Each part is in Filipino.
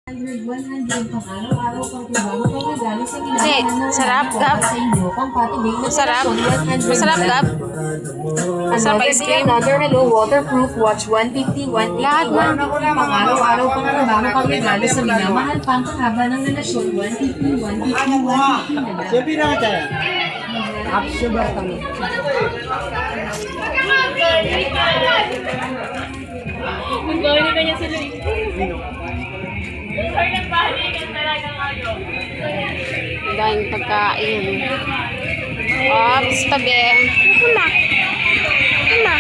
100 pang araw-araw pang trabaho pang regalo sa Hindi, ginagawa ng sarap, Gab. sa inyo pang patibig na Masarap. relasyon, 100 Masarap, Gab. Masarap Another ice day, cream. another hello, waterproof watch 150, 180, Lahat na. pang araw-araw pang trabaho pang regalo sa minamahal pang kahaba ng relasyon, 150, 150, 150 na lang. Siya pinaka siya. Sugar kami. Magbawin ka niya sila eh. Sorry, nagbahalikan talaga kayo. Ang daming pagkain. Ops, tabi. Ito na. Ito na.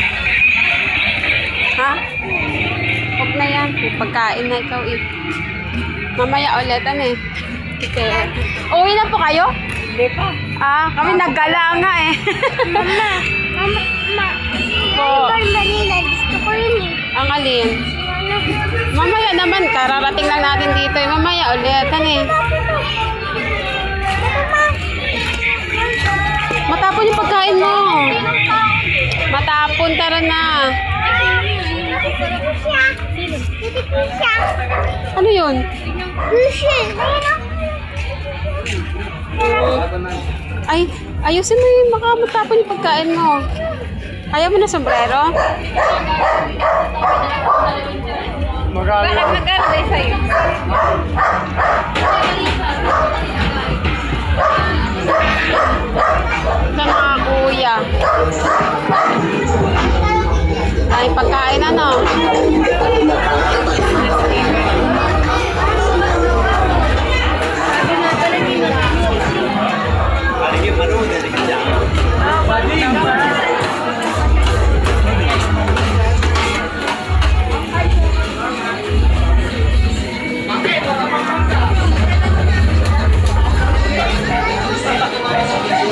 Ha? Huwag na yan. May pagkain na ikaw eh. Mamaya ulit, ano eh. Okay. Uwi na po kayo? Hindi pa. Ah, kami naggala nga eh. Mama. Po. Manila, gusto ko yun eh. Ang alin? Mamaya naman, kararating lang natin dito eh. Mamaya ulit, ano eh. Matapon yung pagkain mo. Matapon, tara na. Ano yun? Ay, ayusin mo yun. Baka matapon yung pagkain mo. Ayaw mo na sombrero? Parang nag-aral sa'yo. Sa mga kuya. Ay, pagkain ano?